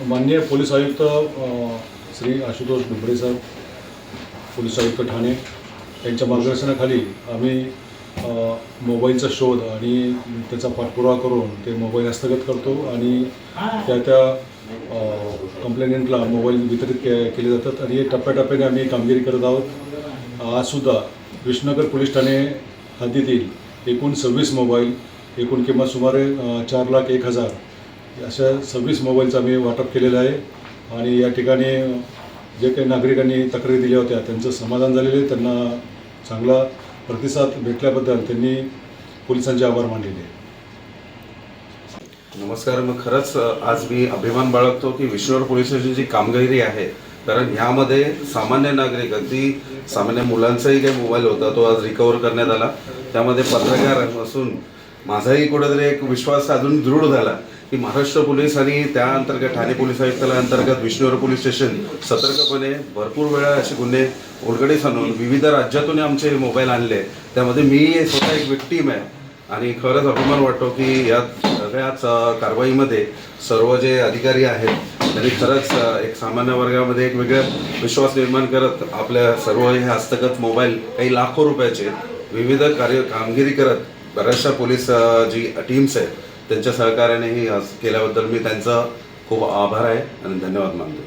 माननीय पोलीस आयुक्त श्री आशुतोष डुबरे साहेब, पोलीस आयुक्त ठाणे यांच्या मार्गदर्शनाखाली आम्ही मोबाईलचा शोध आणि त्याचा पाठपुरावा करून ते मोबाईल हस्तगत करतो आणि त्या कंप्लेंटला मोबाईल वितरित केले जातात आणि टप्प्याटप्प्याने आम्ही कामगिरी करत आहोत। आजसुद्धा विष्णुनगर पोलीस ठाणे हद्दीतील एकूण 26 मोबाईल, एकूण किंमत सुमारे 4,01,000 अशा 26 मोबाईलचं आम्ही वाटप केलेलं आहे आणि या ठिकाणी जे काही नागरिकांनी तक्रारी दिल्या होत्या त्यांचं समाधान झालेलं आहे। त्यांना चांगला प्रतिसाद भेटल्याबद्दल त्यांनी पोलिसांचे आभार मानलेले आहे। नमस्कार। मग खरंच आज मी अभिमान बाळगतो की विष्णुनगर पोलीस स्टेशनची जी कामगिरी आहे, कारण ह्यामध्ये सामान्य नागरिक, अगदी सामान्य मुलांचाही काही मोबाईल होता तो आज रिकवर करण्यात आला। त्यामध्ये पत्रकार असून माझाही कुठेतरी एक विश्वास अजून दृढ झाला की महाराष्ट्र पोलीस आणि त्या अंतर्गत ठाणे पोलीस आयुक्तालय अंतर्गत विष्णुनगर पोलीस स्टेशन सतर्कपणे भरपूर वेळा असे गुन्हे उलगडीस आणून विविध राज्यातून आमचे मोबाईल आणले। त्यामध्ये मी स्वतः एक विक्टीम आहे आणि खरंच अभिमान वाटतो की या सगळ्याच कारवाईमध्ये सर्व जे अधिकारी आहेत त्यांनी खरंच एक सामान्य वर्गामध्ये एक वेगळा विश्वास निर्माण करत आपल्या सर्व हे हस्तगत मोबाईल काही लाखो रुपयाचे विविध कामगिरी करत बऱ्याचशा पोलीस जी टीम्स आहेत त्यांच्या सहकार्याने ही केल्याबद्दल मी त्यांचा खूप आभार आहे आणि धन्यवाद मानतो।